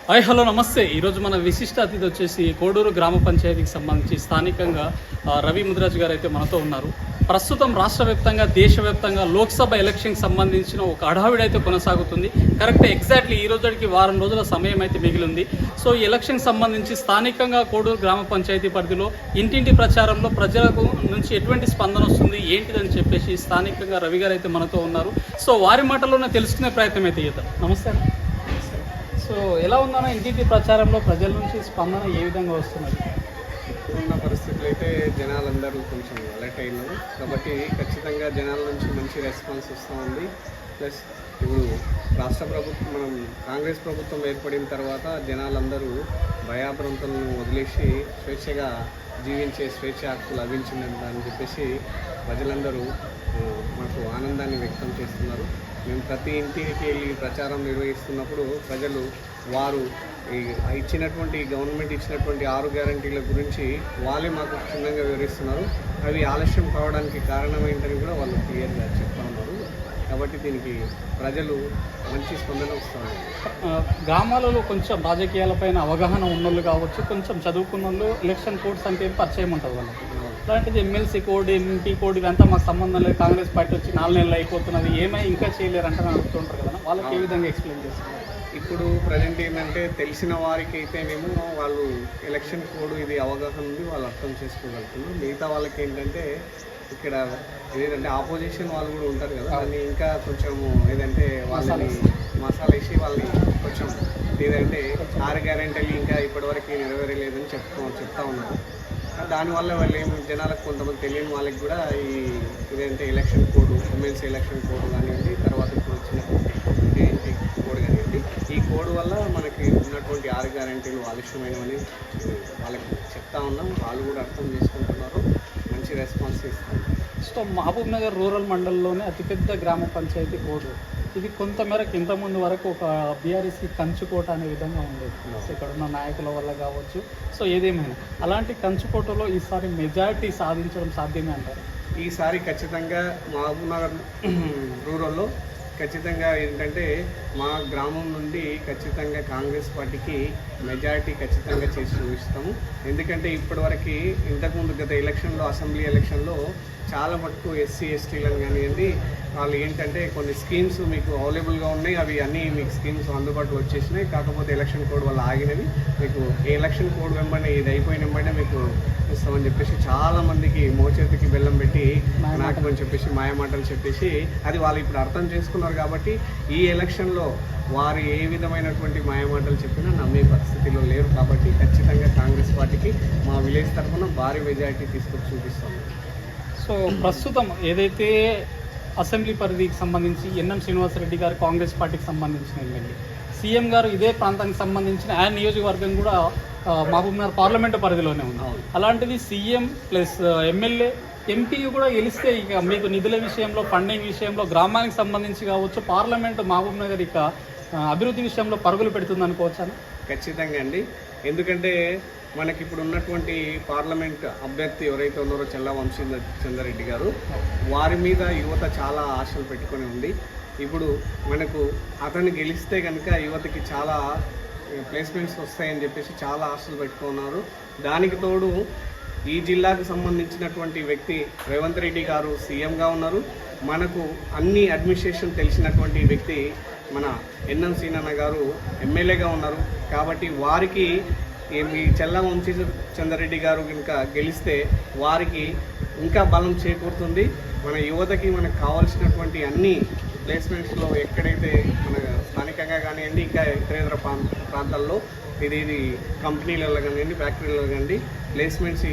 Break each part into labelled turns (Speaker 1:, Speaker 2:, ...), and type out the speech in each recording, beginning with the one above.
Speaker 1: Hi hello నమస్తే. ఈరోజు మన విశిష్ట అతిథి వచ్చేసి కోడూరు గ్రామ పంచాయతీకి సంబంధించి స్థానికంగా రవి ముదిరాజ్ గారు అయితే మనతో ఉన్నారు. ప్రస్తుతం రాష్ట్ర వ్యాప్తంగా దేశవ్యాప్తంగా లోక్సభ ఎలక్షన్కి సంబంధించిన ఒక హడావిడి అయితే కొనసాగుతుంది. ఎగ్జాక్ట్లీ ఈ రోజుకి వారం రోజుల సమయం అయితే మిగిలింది. సో ఈ ఎలక్షన్కి సంబంధించి స్థానికంగా కోడూరు గ్రామ పంచాయతీ పరిధిలో ఇంటింటి ప్రచారంలో ప్రజలకు నుంచి ఎటువంటి స్పందన వస్తుంది ఏంటిదని చెప్పేసి స్థానికంగా రవి గారు అయితే మనతో ఉన్నారు. సో వారి మాటల్లోనే తెలుసుకునే ప్రయత్నం అయితే చేద్దాం. నమస్తే. సో ఎలా ఉందన్న ఇంటింటి ప్రచారంలో ప్రజల నుంచి స్పందన ఏ విధంగా వస్తున్నది?
Speaker 2: ఉన్న పరిస్థితులు అయితే జనాలందరూ కొంచెం అలర్ట్ అయినారు కాబట్టి ఖచ్చితంగా జనాల నుంచి మంచి రెస్పాన్స్ వస్తూ ఉంది. ప్లస్ ఇప్పుడు రాష్ట్ర ప్రభుత్వం మనం కాంగ్రెస్ ప్రభుత్వం ఏర్పడిన తర్వాత జనాలందరూ భయాభ్రాంతులను వదిలేసి స్వేచ్ఛగా జీవించే స్వేచ్ఛ హక్కు లభించిందని చెప్పేసి ప్రజలందరూ మాకు ఆనందాన్ని వ్యక్తం చేస్తున్నారు. మేము ప్రతి ఇంటికి వెళ్ళి ప్రచారం నిర్వహిస్తున్నప్పుడు ప్రజలు వారు ఇచ్చినటువంటి గవర్నమెంట్ ఇచ్చినటువంటి 6 గ్యారంటీల గురించి వాళ్ళే మాకు క్షుణ్ణంగా వివరిస్తున్నారు. అవి ఆలస్యం కావడానికి కారణం ఏంటని కూడా వాళ్ళు క్లియర్గా చెప్తా ఉన్నారు. కాబట్టి దీనికి ప్రజలు మంచి స్పందన వస్తున్నారు.
Speaker 1: గ్రామాలలో కొంచెం రాజకీయాలపైన అవగాహన ఉన్నోళ్ళు కావచ్చు, కొంచెం చదువుకున్న వాళ్ళు ఎలక్షన్ కోడ్స్ అంటే పరిచయం ఉంటుంది వాళ్ళకి. అలాంటిది ఎమ్మెల్సీ కోడ్, ఎంపీ కోడ్ ఇవంతా మాకు సంబంధం లేదు, కాంగ్రెస్ పార్టీ వచ్చి 4 నెలలు అయిపోతున్నది, ఏమై ఇంకా చేయలేరంటే అడుగుతుంటారు కదా, వాళ్ళకి ఏ విధంగా ఎక్స్ప్లెయిన్ చేస్తున్నారు?
Speaker 2: ఇప్పుడు ప్రజెంట్ ఏంటంటే తెలిసిన వారికి అయితేనేమో వాళ్ళు ఎలక్షన్ కోడ్ ఇది అవగాహన ఉంది, వాళ్ళు అర్థం చేసుకోగలుగుతున్నారు. మిగతా వాళ్ళకి ఏంటంటే ఇక్కడ ఏదంటే ఆపోజిషన్ వాళ్ళు కూడా ఉంటారు కదా, దాన్ని ఇంకా కొంచెం ఏదంటే వాళ్ళని మసాలా వేసి వాళ్ళని కొంచెం ఏదంటే 6 గ్యారెంటీలు ఇంకా ఇప్పటివరకు నెరవేరలేదని చెప్తా ఉన్నారు. దానివల్ల వాళ్ళు జనాలకు కొంతమంది తెలియని వాళ్ళకి కూడా ఇదేంటే election code, MLC election code కానివ్వండి, తర్వాత ఇప్పుడు వచ్చినటువంటి జేఎన్టీ కోడ్ కానివ్వండి, ఈ కోడ్ వల్ల మనకి ఉన్నటువంటి 6 గ్యారెంటీలు ఆలస్యమైనవని వాళ్ళకి చెప్తా ఉన్నాం. వాళ్ళు కూడా అర్థం చేసుకుంటున్నారు, మంచి రెస్పాన్స్ ఇస్తున్నారు.
Speaker 1: సో మహబూబ్ నగర్ రూరల్ మండలంలోనే అతిపెద్ద గ్రామ పంచాయతీ కోడూరు. ఇది కొంతమేరకు ఇంతకుముందు వరకు ఒక బీఆర్ఎస్కి కంచుకోట అనే విధంగా ఉండేది. ఇక్కడ ఉన్న నాయకుల వల్ల కావచ్చు. సో ఏదేమైనా అలాంటి కంచుకోటలో ఈసారి మెజారిటీ సాధించడం సాధ్యమే అంటారు?
Speaker 2: ఈసారి ఖచ్చితంగా మహబూబ్ నగర్ రూరల్లో ఖచ్చితంగా ఏంటంటే మా గ్రామం నుండి ఖచ్చితంగా కాంగ్రెస్ పార్టీకి మెజారిటీ ఖచ్చితంగా చేసి చూపిస్తాము. ఎందుకంటే ఇప్పటివరకు ఇంతకుముందు గత ఎలక్షన్లో, అసెంబ్లీ ఎలక్షన్లో చాలా మటుకు ఎస్సీ ఎస్టీలను కానివ్వండి, వాళ్ళు ఏంటంటే కొన్ని స్కీమ్స్ మీకు అవైలబుల్గా ఉన్నాయి, అవి అన్నీ మీకు స్కీమ్స్ అందుబాటులో వచ్చేసినాయి. కాకపోతే ఎలక్షన్ కోడ్ వల్ల ఆగినవి. మీకు ఏ ఎలక్షన్ కోడ్ వెంబడే ఇది అయిపోయిన వెంబడే మీకు ఇస్తామని చెప్పేసి చాలామందికి మోచేతికి బెల్లం పెట్టి నాకు అని చెప్పేసి మాయమాటలు చెప్పేసి అది వాళ్ళు ఇప్పుడు అర్థం చేసుకున్నారు. కాబట్టి ఈ ఎలక్షన్లో వారు ఏ విధమైనటువంటి మాయమాటలు చెప్పినా నమ్మే పరిస్థితిలో లేరు. కాబట్టి ఖచ్చితంగా కాంగ్రెస్ పార్టీకి మా విలేజ్ తరఫున భారీ మెజారిటీ తీసుకొచ్చి చూపిస్తాము.
Speaker 1: సో ప్రస్తుతం ఏదైతే అసెంబ్లీ పరిధికి సంబంధించి ఎన్ఎం శ్రీనివాసరెడ్డి గారు కాంగ్రెస్ పార్టీకి సంబంధించిన ఎమ్మెల్యే, సీఎం గారు ఇదే ప్రాంతానికి సంబంధించిన ఆయన నియోజకవర్గం కూడా మహబూబ్ నగర్ పార్లమెంటు పరిధిలోనే ఉంది. అలాంటిది సీఎం ప్లస్ ఎమ్మెల్యే, ఎంపీ కూడా గెలిస్తే ఇక మీకు నిధుల విషయంలో, ఫండింగ్ విషయంలో, గ్రామానికి సంబంధించి కావచ్చు, పార్లమెంటు మహబూబ్ నగర్ ఇక అభివృద్ధి విషయంలో పరుగులు పెడుతుంది అనుకోవచ్చాను?
Speaker 2: ఖచ్చితంగా అండి. ఎందుకంటే మనకి ఇప్పుడు ఉన్నటువంటి పార్లమెంట్ అభ్యర్థి ఎవరైతే ఉన్నారో చల్లా వంశీచంద్రారెడ్డి గారు, వారి మీద యువత చాలా ఆశలు పెట్టుకొని ఉంది. ఇప్పుడు మనకు అతను గెలిస్తే కనుక యువతకి చాలా ప్లేస్మెంట్స్ వస్తాయని చెప్పేసి చాలా ఆశలు పెట్టుకున్నారు. దానికి తోడు ఈ జిల్లాకు సంబంధించినటువంటి వ్యక్తి రేవంత్ రెడ్డి గారు సీఎంగా ఉన్నారు. మనకు అన్ని అడ్మినిస్ట్రేషన్ తెలిసినటువంటి వ్యక్తి మన ఎన్ఎం సీనన్న గారు ఎమ్మెల్యేగా ఉన్నారు. కాబట్టి వారికి మీ చల్లా వంశీచంద్రారెడ్డి గారు కనుక గెలిస్తే వారికి ఇంకా బలం చేకూరుతుంది. మన యువతకి మనకు కావాల్సినటువంటి అన్ని ప్లేస్మెంట్స్లో ఎక్కడైతే మన స్థానికంగా కానివ్వండి, ఇంకా ఇతర ప్రాంతాల్లో ఇది కంపెనీలలో కానివ్వండి, ఫ్యాక్టరీలలో కానివ్వండి ప్లేస్మెంట్స్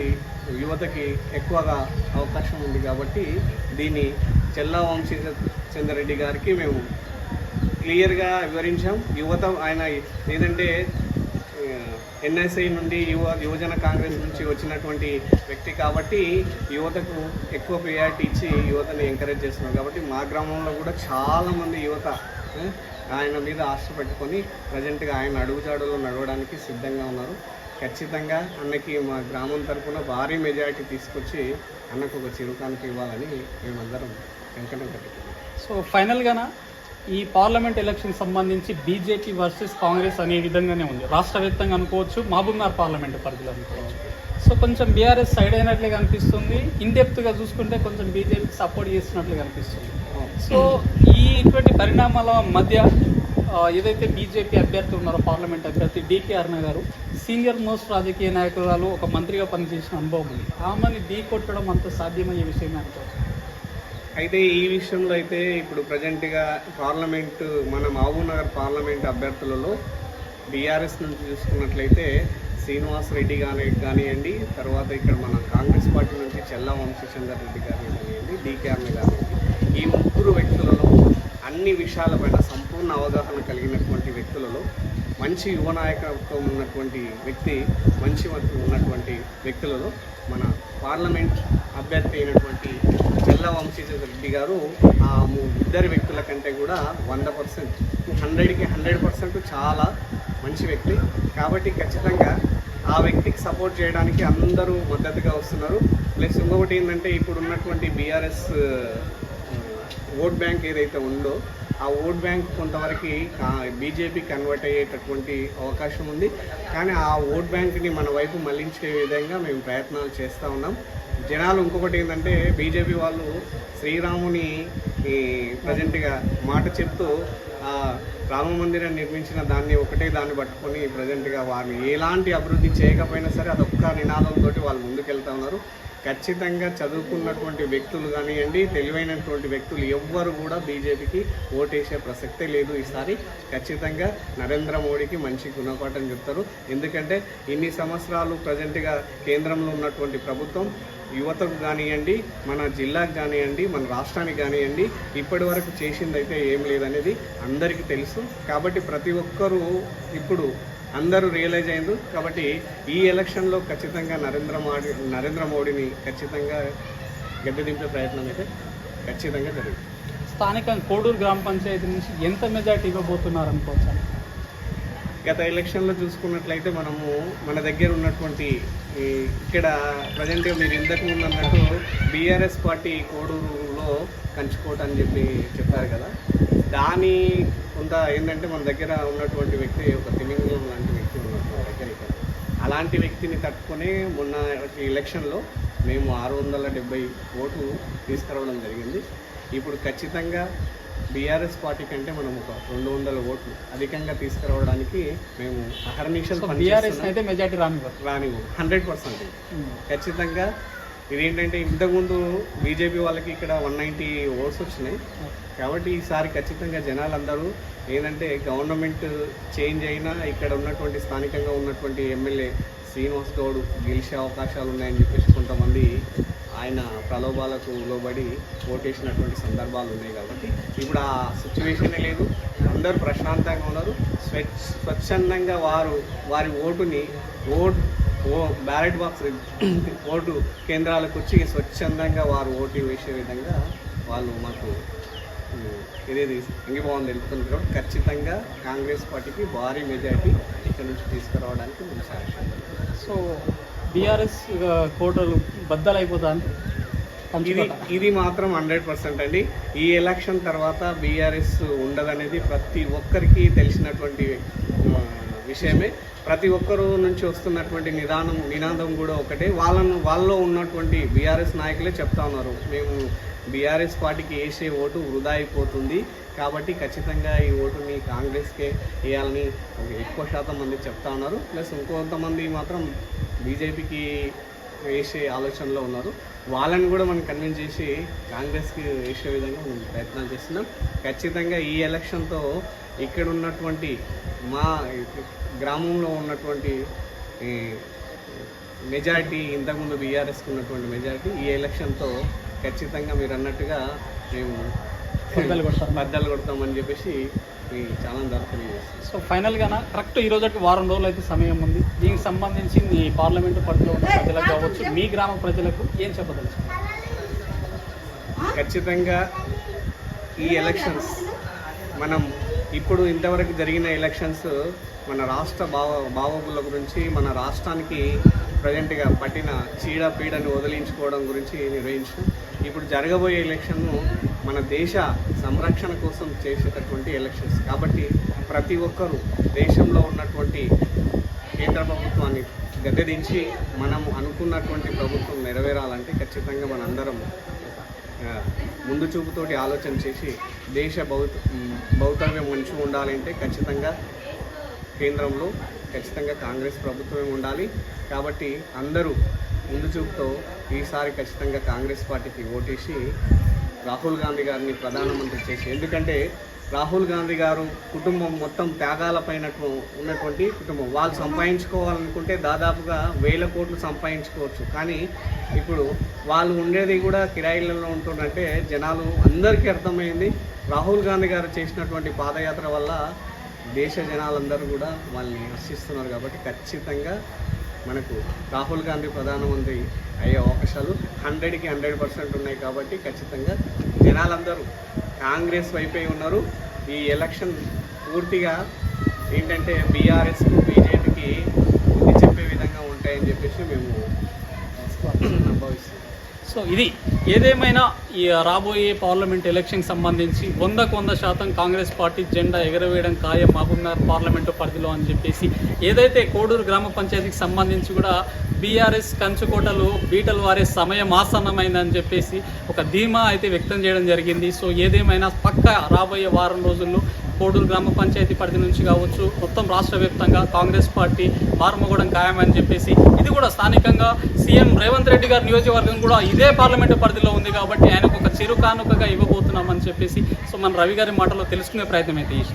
Speaker 2: యువతకి ఎక్కువగా అవకాశం ఉంది. కాబట్టి దీన్ని చల్లా వంశీచంద్రారెడ్డి గారికి మేము క్లియర్గా వివరించాం. యువత ఆయన ఏదంటే ఎన్ఎస్ఐ నుండి యువజన కాంగ్రెస్ నుంచి వచ్చినటువంటి వ్యక్తి కాబట్టి యువతకు ఎక్కువ ప్రియారిటీ ఇచ్చి యువతని ఎంకరేజ్ చేస్తున్నారు. కాబట్టి మా గ్రామంలో కూడా చాలామంది యువత ఆయన మీద ఆశ పెట్టుకొని ప్రజెంట్గా ఆయన అడుగుజాడులో నడవడానికి సిద్ధంగా ఉన్నారు. ఖచ్చితంగా అన్నకి మా గ్రామం తరఫున భారీ మెజారిటీ తీసుకొచ్చి అన్నకు ఒక చిరుకానికి ఇవ్వాలని మేమందరం వెంకటం కట్టుకున్నాం.
Speaker 1: సో ఫైనల్గానా ఈ పార్లమెంట్ ఎలక్షన్ సంబంధించి బీజేపీ వర్సెస్ కాంగ్రెస్ అనే విధంగానే ఉంది. రాష్ట్ర వ్యాప్తంగా అనుకోవచ్చు, మహబూబ్నగర్ పార్లమెంట్ పరిధిలో అనుకోవచ్చు. సో కొంచెం బీఆర్ఎస్ సైడ్ అయినట్లుగా అనిపిస్తుంది. ఇన్డెప్త్గా చూసుకుంటే కొంచెం బీజేపీకి సపోర్ట్ చేస్తున్నట్లుగా అనిపిస్తుంది. సో ఇటువంటి పరిణామాల మధ్య ఏదైతే బీజేపీ అభ్యర్థి ఉన్నారో పార్లమెంట్ అభ్యర్థి డీకే అరుణ గారు సీనియర్ మోస్ట్ రాజకీయ నాయకురాలు, ఒక మంత్రిగా పనిచేసిన అనుభవం ఉంది. ఆమెని ఢీ కొట్టడం అంత సాధ్యమయ్యే విషయమే అనుకోవచ్చు.
Speaker 2: అయితే ఈ విషయంలో అయితే ఇప్పుడు ప్రజెంట్గా పార్లమెంటు మన మహబూబ్నగర్ పార్లమెంట్ అభ్యర్థులలో బీఆర్ఎస్ నుంచి చూసుకున్నట్లయితే శ్రీనివాస్ రెడ్డి కానివ్వండి, తర్వాత ఇక్కడ మన కాంగ్రెస్ పార్టీ నుంచి చెల్లా వంశీచందర్ రెడ్డి గారు కానివ్వండి, డీకే అరుణ కానివ్వండి, ఈ ముగ్గురు వ్యక్తులలో అన్ని విషయాలపైన సంపూర్ణ అవగాహన కలిగినటువంటి వ్యక్తులలో మంచి యువ నాయకత్వం ఉన్నటువంటి వ్యక్తి, మంచి ఉన్నటువంటి వ్యక్తులలో మన పార్లమెంట్ అభ్యర్థి అయినటువంటి చెల్లా వంశీచంద్ర రెడ్డి గారు ఆ ఇద్దరు వ్యక్తుల కంటే కూడా 100%, 100కి 100% చాలా మంచి వ్యక్తి. కాబట్టి ఖచ్చితంగా ఆ వ్యక్తికి సపోర్ట్ చేయడానికి అందరూ మద్దతుగా వస్తున్నారు. ప్లస్ ఇంకొకటి ఏంటంటే ఇప్పుడు ఉన్నటువంటి బీఆర్ఎస్ ఓట్ బ్యాంక్ ఏదైతే ఉందో ఆ ఓట్ బ్యాంక్ కొంతవరకు బీజేపీ కన్వర్ట్ అయ్యేటటువంటి అవకాశం ఉంది. కానీ ఆ ఓట్ బ్యాంక్ని మన వైపు మళ్లించే విధంగా మేము ప్రయత్నాలు చేస్తూ ఉన్నాం. జనాలు ఇంకొకటి ఏంటంటే బీజేపీ వాళ్ళు శ్రీరాముని ప్రజెంట్గా మాట చెప్తూ రామ మందిరం నిర్మించిన దాన్ని పట్టుకొని ప్రజెంట్గా వారిని ఎలాంటి అభివృద్ధి చేయకపోయినా సరే అదొక్క నినాదంతో వాళ్ళు ముందుకెళ్తా ఉన్నారు. ఖచ్చితంగా చదువుకున్నటువంటి వ్యక్తులు కానివ్వండి, తెలివైనటువంటి వ్యక్తులు ఎవ్వరు కూడా బీజేపీకి ఓటేసే ప్రసక్తే లేదు. ఈసారి ఖచ్చితంగా నరేంద్ర మోడీకి మంచి గుణపాఠం చెప్తారు. ఎందుకంటే ఇన్ని సంవత్సరాలు ప్రజెంట్గా కేంద్రంలో ఉన్నటువంటి ప్రభుత్వం యువతకు కానివ్వండి, మన జిల్లాకు కానివ్వండి, మన రాష్ట్రానికి కానివ్వండి ఇప్పటి వరకు చేసిందైతే ఏం లేదనేది అందరికీ తెలుసు. కాబట్టి ప్రతి ఒక్కరూ ఇప్పుడు అందరూ రియలైజ్ అయింది. కాబట్టి ఈ ఎలక్షన్లో ఖచ్చితంగా నరేంద్ర మోడీని ఖచ్చితంగా గద్దె దింపే ప్రయత్నం అయితే ఖచ్చితంగా జరిగింది.
Speaker 1: స్థానికంగా కోడూరు గ్రామ పంచాయతీ నుంచి ఎంత మెజార్టీ ఇవ్వబోతున్నారు అనుకోవచ్చు?
Speaker 2: గత ఎలక్షన్లో చూసుకున్నట్లయితే మనము మన దగ్గర ఉన్నటువంటి ఇక్కడ ప్రజెంట్గా మీరు ఇంతకు ముందు అన్నట్టు బీఆర్ఎస్ పార్టీ కోడూరులో కంచుకోట అని చెప్పారు కదా, దాని కొంత ఏంటంటే మన దగ్గర ఉన్నటువంటి వ్యక్తి ఒక తిమింగలం లాంటి వ్యక్తి ఉన్నారు మన దగ్గర. ఇక్కడ అలాంటి వ్యక్తిని తట్టుకొని మొన్న ఎలక్షన్లో మేము 670 ఓట్లు తీసుకురావడం జరిగింది. ఇప్పుడు ఖచ్చితంగా బీఆర్ఎస్ పార్టీ కంటే మనం ఒక 200 ఓట్లు అధికంగా తీసుకురావడానికి మేము అహర్నిశలు
Speaker 1: అయితే మెజార్టీ
Speaker 2: రానివ్వు 100%. ఖచ్చితంగా ఇదేంటంటే ఇంతకుముందు బీజేపీ వాళ్ళకి ఇక్కడ 190 ఓట్స్ వచ్చినాయి. కాబట్టి ఈసారి ఖచ్చితంగా జనాలందరూ ఏంటంటే గవర్నమెంట్ చేంజ్ అయినా ఇక్కడ ఉన్నటువంటి స్థానికంగా ఉన్నటువంటి ఎమ్మెల్యే శ్రీనివాస్ గౌడ్ గెలిచే అవకాశాలు ఉన్నాయని చెప్పేసి కొంతమంది ఆయన ప్రలోభాలకు లోబడి ఓటేసినటువంటి సందర్భాలు ఉన్నాయి. కాబట్టి ఇప్పుడు ఆ సిచ్యువేషనే లేదు. అందరూ ప్రశాంతంగా ఉన్నారు. స్వచ్ఛందంగా వారి ఓటుని బ్యాలెట్ బాక్స్ ఓటు కేంద్రాలకు వచ్చి స్వచ్ఛందంగా వారు ఓటు వేసే విధంగా వాళ్ళు మాకు ఇదేది అంగీభావం తెలుపుతున్నారు. కాబట్టి ఖచ్చితంగా కాంగ్రెస్ పార్టీకి భారీ మెజారిటీ ఇక్కడ నుంచి తీసుకురావడానికి మేము సాక్ష్యం.
Speaker 1: సో బీఆర్ఎస్ కోటలు బద్దలైపోతాను
Speaker 2: ఇది మాత్రం 100% అండి. ఈ ఎలక్షన్ తర్వాత బీఆర్ఎస్ ఉండదనేది ప్రతి ఒక్కరికి తెలిసినటువంటి విషయమే. ప్రతి ఒక్కరు నుంచి వస్తున్నటువంటి నినాదం కూడా ఒకటే. వాళ్ళలో ఉన్నటువంటి బీఆర్ఎస్ నాయకులే చెప్తా ఉన్నారు, మేము బీఆర్ఎస్ పార్టీకి వేసే ఓటు వృధా అయిపోతుంది, కాబట్టి ఖచ్చితంగా ఈ ఓటుని కాంగ్రెస్కే వేయాలని ఎక్కువ శాతం మంది చెప్తా ఉన్నారు. ప్లస్ ఇంకొంతమంది మాత్రం బీజేపీకి వేసే ఆలోచనలో ఉన్నారు. వాళ్ళని కూడా మనం కన్విన్స్ చేసి కాంగ్రెస్కి వేసే విధంగా మనం ప్రయత్నాలు చేస్తున్నాం. ఖచ్చితంగా ఈ ఎలక్షన్తో ఇక్కడ ఉన్నటువంటి మా గ్రామంలో ఉన్నటువంటి మెజారిటీ, ఇంతకుముందు బీఆర్ఎస్కి ఉన్నటువంటి మెజారిటీ ఈ ఎలక్షన్తో ఖచ్చితంగా మీరు అన్నట్టుగా మేము బద్దలు కొడతామని చెప్పేసి చాలా దర్శనం చేస్తాం.
Speaker 1: సో ఫైనల్గా కరెక్ట్ ఈ రోజుకి వారం రోజులు అయితే సమయం ఉంది. దీనికి సంబంధించి మీ పార్లమెంటు పరిధిలో ఉన్న ప్రజలకు కావచ్చు, మీ గ్రామ ప్రజలకు ఏం చెప్పదలుచు?
Speaker 2: ఖచ్చితంగా ఈ ఎలక్షన్స్ మనం ఇప్పుడు ఇంతవరకు జరిగిన ఎలక్షన్స్ మన రాష్ట్ర బాగోగుల గురించి, మన రాష్ట్రానికి ప్రజెంట్గా పట్టిన చీడ పీడని వదిలించుకోవడం గురించి నిర్వహించాం. ఇప్పుడు జరగబోయే ఎలక్షన్ను మన దేశ సంరక్షణ కోసం చేసేటటువంటి ఎలక్షన్స్. కాబట్టి ప్రతి ఒక్కరూ దేశంలో ఉన్నటువంటి కేంద్ర ప్రభుత్వాన్ని గద్దెదించి మనం అనుకున్నటువంటి ప్రభుత్వం నెరవేరాలంటే ఖచ్చితంగా మనందరం ముందు చూపుతోటి ఆలోచన చేసి దేశ భౌతవ్యం మంచిగా ఉండాలంటే ఖచ్చితంగా కేంద్రంలో ఖచ్చితంగా కాంగ్రెస్ ప్రభుత్వమే ఉండాలి. కాబట్టి అందరూ ముందు చూపుతో ఈసారి ఖచ్చితంగా కాంగ్రెస్ పార్టీకి ఓటేసి రాహుల్ గాంధీ గారిని ప్రధానమంత్రి చేసి, ఎందుకంటే రాహుల్ గాంధీ గారు కుటుంబం మొత్తం త్యాగాలపైన ఉన్నటువంటి కుటుంబం. వాళ్ళు సంపాదించుకోవాలనుకుంటే దాదాపుగా 1000 కోట్లు సంపాదించుకోవచ్చు. కానీ ఇప్పుడు వాళ్ళు ఉండేది కూడా కిరాయిలలో ఉంటుందంటే జనాలు అందరికీ అర్థమైంది. రాహుల్ గాంధీ గారు చేసినటువంటి పాదయాత్ర వల్ల దేశ జనాలందరూ కూడా వాళ్ళని హర్షిస్తున్నారు. కాబట్టి ఖచ్చితంగా మనకు రాహుల్ గాంధీ ప్రధానమంత్రి అయ్యే అవకాశాలు 100కి 100% ఉన్నాయి. కాబట్టి ఖచ్చితంగా జనాలందరూ కాంగ్రెస్ వైపే ఉన్నారు. ఈ ఎలక్షన్ పూర్తిగా ఏంటంటే బీఆర్ఎస్కు బీజేపీకి బుద్ధి చెప్పే విధంగా ఉంటాయని చెప్పేసి మేము భావిస్తున్నాం.
Speaker 1: సో ఇది ఏదేమైనా ఈ రాబోయే పార్లమెంట్ ఎలక్షన్కి సంబంధించి 100% కాంగ్రెస్ పార్టీ జెండా ఎగరవేయడం ఖాయం మహబూబ్నగర్ పార్లమెంటు పరిధిలో అని చెప్పేసి, ఏదైతే కోడూరు గ్రామ పంచాయతీకి సంబంధించి కూడా బీఆర్ఎస్ కంచుకోటలు బీటలు వారే సమయం ఆసన్నమైందని చెప్పేసి ఒక ధీమా అయితే వ్యక్తం చేయడం జరిగింది. సో ఏదేమైనా పక్కా రాబోయే వారం రోజుల్లో కోడూరు గ్రామ పంచాయతీ పరిధి నుంచి కావచ్చు మొత్తం రాష్ట్ర వ్యాప్తంగా కాంగ్రెస్ పార్టీ మారుమోగడం ఖాయమని చెప్పేసి, ఇది కూడా స్థానికంగా సీఎం రేవంత్ రెడ్డి గారి నియోజకవర్గం కూడా ఇదే పార్లమెంటు పరిధిలో ఉంది కాబట్టి ఆయనకు ఒక చిరు కానుకగా ఇవ్వబోతున్నామని చెప్పేసి సో మన రవి గారి మాటలో తెలుసుకునే ప్రయత్నం అయితే చేసి